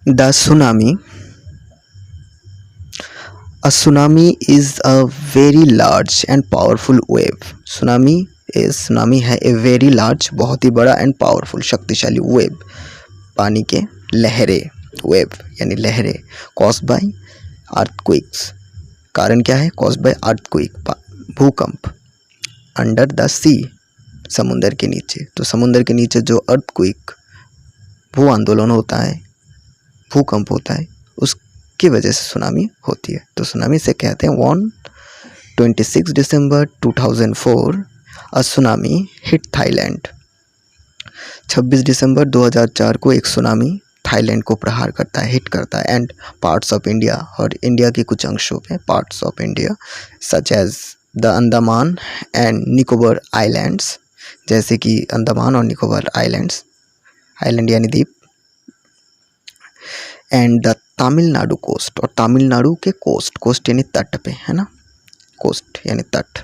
The tsunami. A tsunami is a very large and powerful wave. Tsunami है a very large, बहुत ही बड़ा and powerful, शक्तिशाली wave, पानी के लहरें, wave यानी लहरें, caused by earthquakes. कारण क्या है? caused by earthquake, भूकंप, under the sea, समुंदर के नीचे. तो समुंदर के नीचे जो earthquake, भू आंदोलन होता है, भूकंप होता है, उसकी वजह से सुनामी होती है. तो सुनामी से कहते हैं on 26 December 2004 a tsunami hit Thailand. 26 दिसंबर 2004 को एक सुनामी थाईलैंड को प्रहार करता है, हिट करता है. एंड पार्ट्स ऑफ इंडिया, और इंडिया के कुछ अंशों पे, parts of India such as the Andaman and Nicobar islands, जैसे कि अंडमान और निकोबार आइलैंड्स, आइलैंड यानी द्वीप, एंड द तमिलनाडु कोस्ट, और तमिलनाडु के कोस्ट, कोस्ट यानी तट पे, है ना, कोस्ट यानी तट.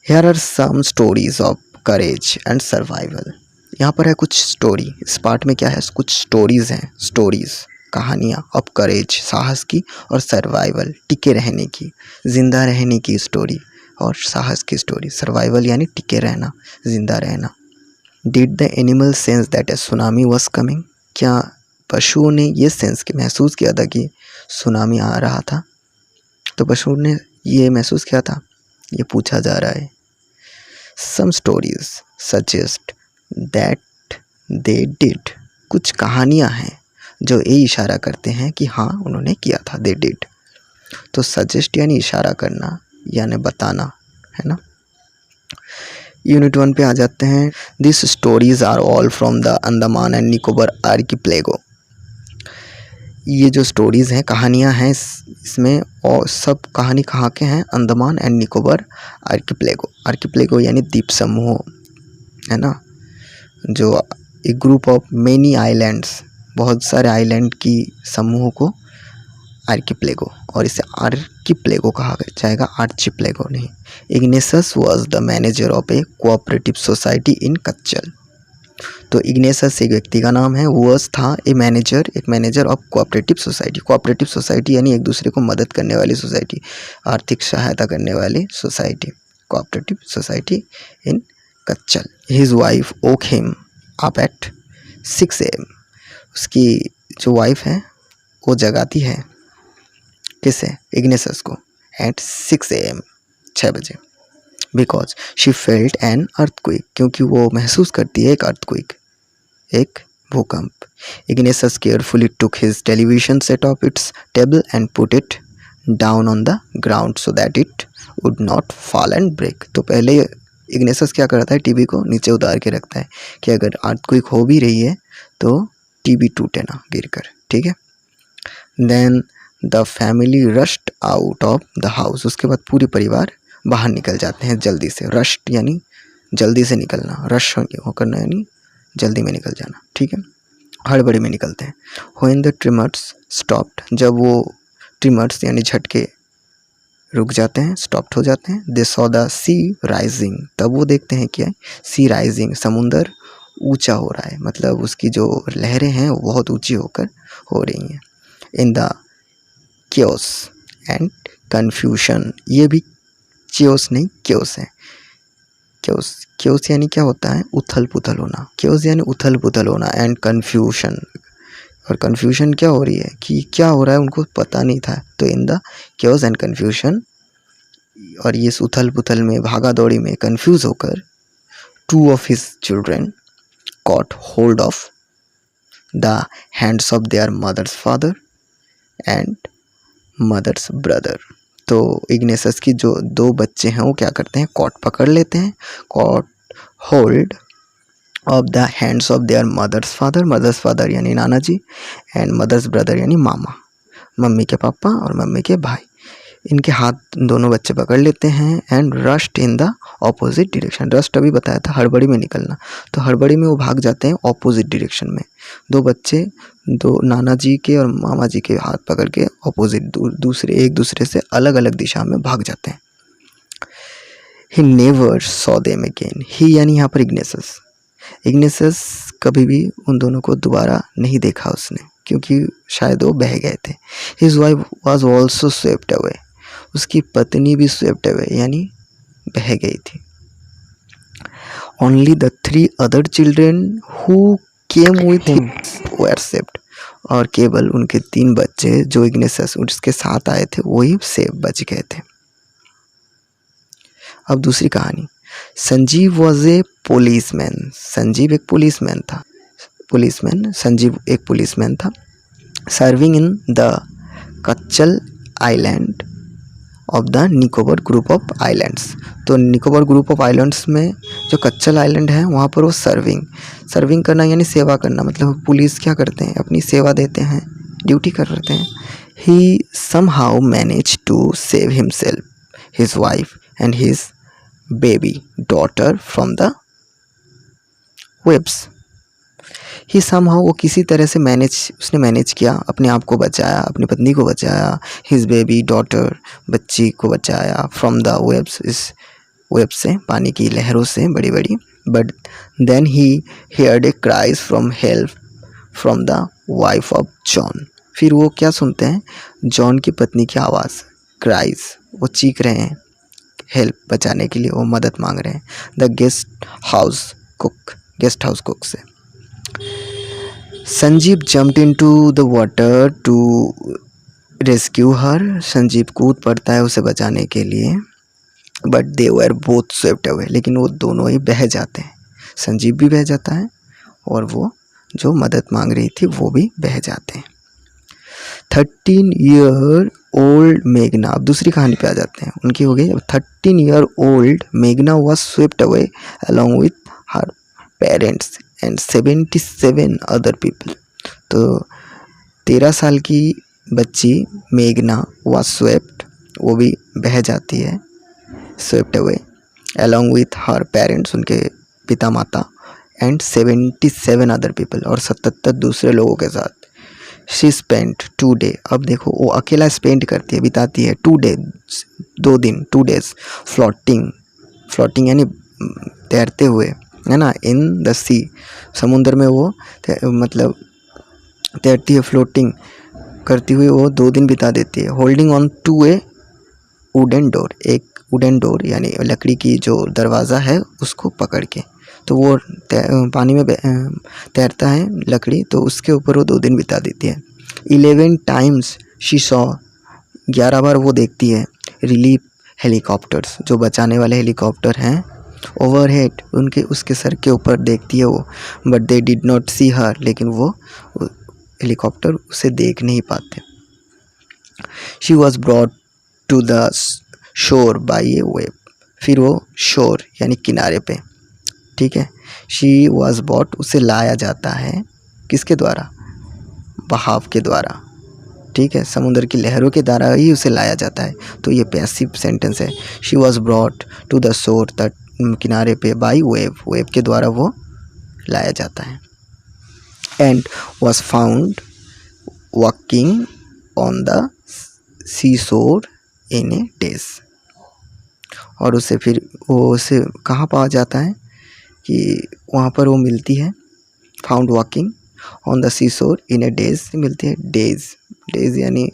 Here are some stories of courage and survival. यहाँ पर है कुछ स्टोरी. इस पार्ट में क्या है? कुछ स्टोरीज हैं, स्टोरीज, कहानियाँ ऑफ करेज, साहस की, और सर्वाइवल, टिके रहने की, जिंदा रहने की स्टोरी, और साहस की स्टोरी. सर्वाइवल यानी टिके रहना, जिंदा रहना. Did the animal sense that A tsunami was coming. क्या पशुओं ने ये सेंस के महसूस किया था कि सुनामी आ रहा था? तो पशुओं ने ये महसूस किया था, ये पूछा जा रहा है. Some stories suggest that they did. कुछ कहानियाँ हैं जो ये इशारा करते हैं कि हाँ उन्होंने किया था, दे डिड. तो सजेस्ट यानी इशारा करना, यानी बताना, है ना. यूनिट 1 पे आ जाते हैं. This stories are all from the Andaman and Nicobar archipelago. ये जो स्टोरीज़ हैं, कहानियाँ हैं, इसमें और सब कहानी कहाँ के हैं? Andaman and Nicobar archipelago. Archipelago यानी द्वीप समूह, है ना, जो एक ग्रुप ऑफ मेनी आइलैंड्स, बहुत सारे आइलैंड की समूह को आर्किपेलागो, और इसे आर्किपेलागो कहा जाएगा, आर्चिपेलागो नहीं. Ignatius was the manager of a cooperative society in Katchal. तो इग्नेसस एक व्यक्ति का नाम है, वॉज था ए मैनेजर, एक manager of cooperative society. Cooperative society यानी एक दूसरे को मदद करने वाली सोसाइटी, आर्थिक सहायता करने वाली society, cooperative society in Katchal. His wife woke him up at 6 AM. उसकी जो वाइफ है वो जगाती है किसे? इग्नेसस को, एट 6 AM, 6 बजे. Because she felt an earthquake, क्योंकि वो महसूस करती है एक अर्थक्वेक, एक भूकंप. Ignatius carefully took his television set off its table and put it down on the ground so that it would not fall and break. तो पहले इग्नेसस क्या करता है? टीवी को नीचे उतार के रखता है कि अगर अर्थक्वेक हो भी रही है तो टीवी टूटे ना गिरकर, ठीक है. Then the family rushed out of the house. उसके बाद पूरे परिवार बाहर निकल जाते हैं जल्दी से. रश्ड यानी जल्दी से निकलना, रश करना यानी जल्दी में निकल जाना, ठीक है, हड़बड़ी में निकलते हैं. When the trimmers stopped. जब वो ट्रिमर्स यानी झटके रुक जाते हैं, स्टॉप्ड हो जाते हैं. They saw the sea rising. तब वो देखते हैं क्या? सी राइजिंग, समुंदर ऊंचा हो रहा है, मतलब उसकी जो लहरें हैं वो बहुत ऊंची होकर हो रही हैं. In the chaos and confusion. ये भी च्योस नहीं, क्योस है. क्योस, क्योस यानी क्या होता है? उथल पुथल होना. क्योस यानी उथल पुथल होना. एंड कन्फ्यूशन, और कन्फ्यूजन क्या हो रही है कि क्या हो रहा है उनको पता नहीं था. तो in the chaos and confusion, और ये उथल पुथल में, भागा दौड़ी में कन्फ्यूज होकर, 2 of his children caught hold of the hands of their mother's father and mother's brother. तो इग्नेसस की जो 2 बच्चे हैं वो क्या करते हैं? कॉट पकड़ लेते हैं, caught hold of the hands of their mother's father. Mother's father यानी नाना जी, एंड मदर्स ब्रदर यानी मामा, मम्मी के पापा और मम्मी के भाई. इनके हाथ दोनों बच्चे पकड़ लेते हैं. And rushed in the opposite direction. Rushed अभी बताया था, हड़बड़ी में निकलना. तो हड़बड़ी में वो भाग जाते हैं ऑपोजिट डायरेक्शन में. 2 बच्चे, 2 नाना जी के और मामा जी के हाथ पकड़ के ऑपोजिट, दूसरे, एक दूसरे से अलग अलग दिशा में भाग जाते हैं. He never saw them again. He यानी यहाँ पर इग्नेसस. इग्निसस कभी भी उन दोनों को दोबारा नहीं देखा उसने, क्योंकि शायद वो बह गए थे। His wife was also swept away, उसकी पत्नी भी स्वेप्ट अवे यानी बह गई थी। Only the 3 other children who came with him were saved, और केवल उनके 3 बच्चे जो इग्निसस उसके साथ आए थे वही सेव बच गए थे। अब दूसरी कहानी। Sanjeev was a policeman, Sanjeev एक पुलिसमैन था, संजीव एक पुलिसमैन था, serving in the Katchal island of the Nicobar group of islands. तो निकोबार ग्रुप ऑफ आइलैंड्स में जो कच्चल आइलैंड है वहाँ पर वो सर्विंग करना यानी सेवा करना, मतलब पुलिस क्या करते हैं, अपनी सेवा देते हैं, ड्यूटी करते हैं। He somehow manage to save himself, his wife and his baby daughter from the waves. He somehow, वो किसी तरह से उसने मैनेज किया, अपने आप को बचाया, अपनी पत्नी को बचाया, हिज बेबी डॉटर बच्ची को बचाया, फ्रॉम द वेब्स, इस वेब से, पानी की लहरों से बड़ी बड़ी। But then he heard a cries from help from the wife of John. फिर वो क्या सुनते हैं, जॉन की पत्नी की आवाज़, क्राइज, वो चीख रहे हैं, हेल्प, बचाने के लिए वो मदद मांग रहे हैं, द गेस्ट हाउस कुक से। Sanjeev jumped into the water to rescue her, Sanjeev कूद पड़ता है उसे बचाने के लिए। But they were both swept away, लेकिन वो दोनों ही बह जाते हैं, संजीव भी बह जाता है और वो जो मदद मांग रही थी वो भी बह जाते हैं। 13 ईयर ओल्ड मेघना, अब दूसरी कहानी पे आ जाते हैं, उनकी हो गई। अब 13 ईयर ओल्ड मेघना was swept away along with her parents and 77 other people. तो 13 साल की बच्ची मेघना वॉज स्वेप्ट, वो भी बह जाती है, swept away along with her parents, उनके पिता माता, एंड 77 अदर पीपल, और 77 दूसरे लोगों के साथ। शी स्पेंट 2 डे, अब देखो वो अकेला स्पेंड करती है, बिताती है 2 डे, 2 दिन, 2 डेज फ्लोटिंग यानी तैरते हुए, है ना, इन द सी, समुद्र में वो मतलब तैरती है, फ्लोटिंग करती हुई वो 2 दिन बिता देती है। Holding on to a wooden door, एक वुडन डोर यानी लकड़ी की जो दरवाज़ा है उसको पकड़ के, तो वो पानी में तैरता है लकड़ी, तो उसके ऊपर वो 2 दिन बिता देती है। 11 टाइम्स शी सॉ, 11 बार वो देखती है रिलीफ हेलीकॉप्टर्स, जो बचाने वाले हेलीकॉप्टर हैं, ओवरहेड उनके उसके सर के ऊपर देखती है वो। But they did not see her, लेकिन वो हेलीकॉप्टर उसे देख नहीं पाते। She was brought to the shore by a wave, फिर वो शोर यानी किनारे पे, ठीक है, शी वॉज बॉट, उसे लाया जाता है किसके द्वारा, बहाव के द्वारा, ठीक है, समुद्र की लहरों के द्वारा ही उसे लाया जाता है, तो ये पैसिव सेंटेंस है। She was brought to the shore, तट किनारे पे, बाई वेव के द्वारा वो लाया जाता है। And was found walking on the sea shore in A days, और उसे फिर वो उसे कहाँ पाया जाता है कि वहाँ पर वो मिलती है, found walking on the sea shore in A days मिलती है। डेज यानी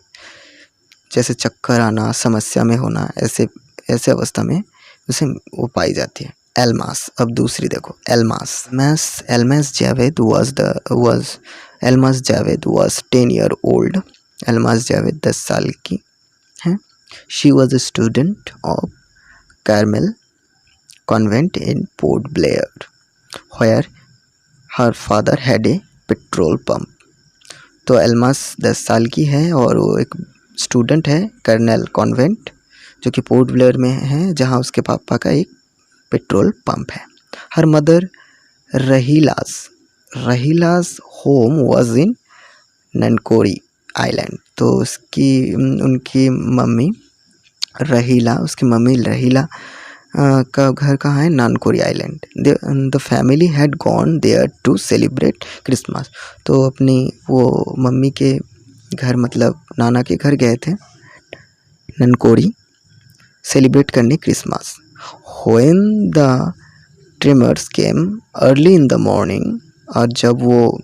जैसे चक्कर आना, समस्या में होना, ऐसे अवस्था में उसे वो पाई जाती है। एल्मास, अब दूसरी देखो, Almas Javed was 10 year old, Almas Javed 10 साल की है। She was a student of Carmel Convent in Port Blair, where her father had a petrol pump. तो एल्मास 10 साल की है और वो एक स्टूडेंट है कर्नल कॉन्वेंट, जो कि पोर्ट ब्लेयर में है, जहाँ उसके पापा का एक पेट्रोल पंप है। Her mother Rahila's home was in Nancowry island, तो उनकी मम्मी रहीला का घर कहाँ है, Nancowry island. The family had gone there to celebrate Christmas, तो अपनी वो मम्मी के घर मतलब नाना के घर गए थे ननकोरी सेलिब्रेट करने Christmas. When the tremors came early in the morning, और जब वो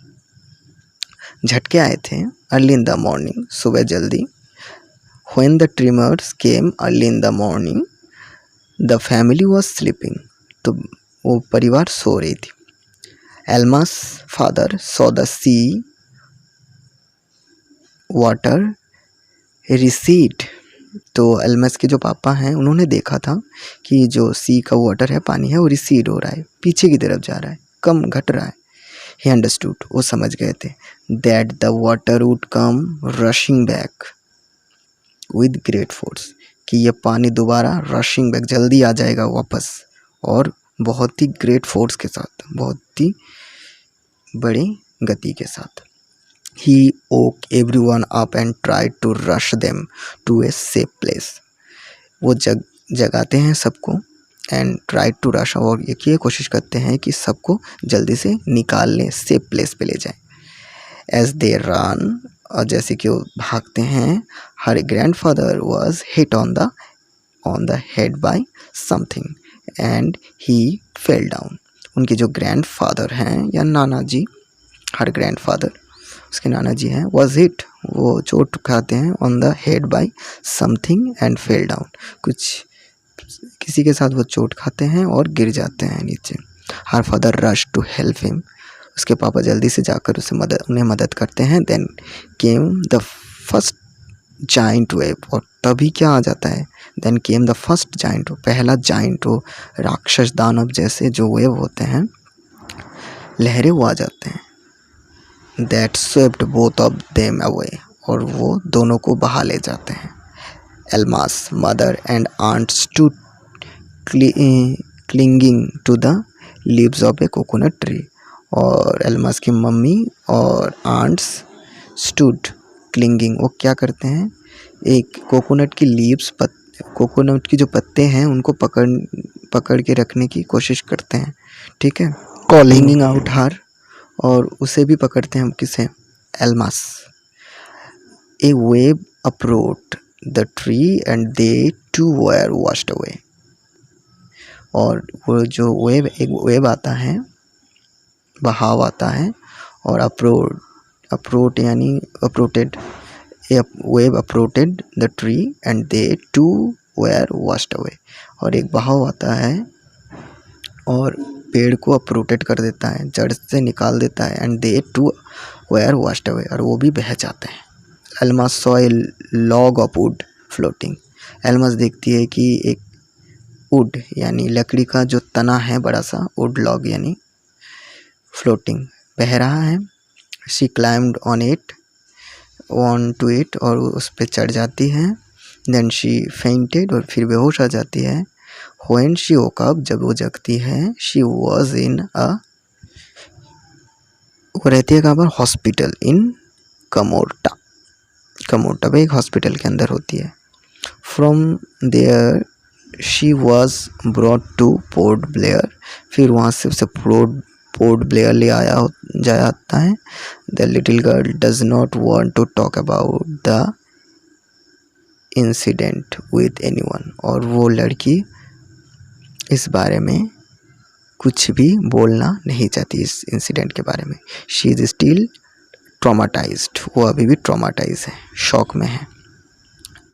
झटके आए थे अर्ली इन द मॉर्निंग, सुबह जल्दी, when the tremors came early in the morning the family was sleeping, तो वो परिवार सो रही थी। Almas father saw the sea water recede, तो एल्मस के जो पापा हैं उन्होंने देखा था कि जो सी का वाटर है, पानी है, वो रिसीड हो रहा है, पीछे की तरफ जा रहा है, कम घट रहा है। ही अंडरस्टूड, वो समझ गए थे, that the water would come rushing back with great force, कि ये पानी दोबारा रशिंग बैक, जल्दी आ जाएगा वापस, और बहुत ही ग्रेट फोर्स के साथ, बहुत ही बड़ी गति के साथ। He woke everyone up and tried to rush them to a safe place. वो जगाते हैं सबको, एंड ट्राई टू रश, और ये कोशिश करते हैं कि सबको जल्दी से निकाल लें, सेफ प्लेस पे ले जाएं। As they run, और जैसे कि वो भागते हैं, her grandfather was hit on the head by something and he fell down. उनके जो ग्रैंडफादर हैं या नाना जी, her grandfather, उसके नाना जी हैं, वॉज हिट, वो चोट खाते हैं, on the head by something and fell down, कुछ किसी के साथ वो चोट खाते हैं और गिर जाते हैं नीचे। Her father rush to help him, उसके पापा जल्दी से जाकर उन्हें मदद करते हैं। Then came the first giant wave, और तभी क्या आ जाता है, then came the first giant, पहला जाइंट, वो राक्षस दानव जैसे जो वेव होते हैं, लहरें, वो आ जाते हैं। That swept both of them away, और वो दोनों को बहा ले जाते हैं। Elma's mother and aunt stood clinging to the leaves of a coconut tree, और एल्मास की मम्मी और आंट्स stood clinging, वो क्या करते हैं, एक कोकोनट की लीव्स, कोकोनट की जो पत्ते हैं उनको पकड़ के रखने की कोशिश करते हैं, ठीक है, कॉलिंग आउट हर, और उसे भी पकड़ते हैं, किसे, Almas. A wave approach the tree and they too were washed away, और वो जो वेव, एक वेव आता है, बहाव आता है, और अप्रोच यानी uprooted, a wave uprooted the tree and they too were washed away, और एक बहाव आता है और पेड़ को अप्रूटेड कर देता है, जड़ से निकाल देता है, and they too were washed away, और वो भी बह जाते हैं। Almas saw a log of wood floating, Almas देखती है कि एक वुड यानी लकड़ी का जो तना है, बड़ा सा वुड लॉग यानी फ्लोटिंग, बह रहा है। She climbed on to it, और उस पर चढ़ जाती है। देन शी फेंटेड, और फिर बेहोश आ जाती है। When she woke up, जब वो जगती है, she was in a, वो रहती है कहाँ पर, हॉस्पिटल इन कमोर्टा, कमोर्टा पे एक हॉस्पिटल के अंदर होती है। From there she was brought to port Blair, फिर वहाँ से उसे पोर्ट ब्लेयर ले आया जाता है। The little girl does not want to talk about the incident with anyone, और वो लड़की इस बारे में कुछ भी बोलना नहीं चाहती, इस इंसिडेंट के बारे में। शी इज़ स्टिल ट्रॉमाटाइज्ड, वो अभी भी ट्रॉमाटाइज है, शॉक में है।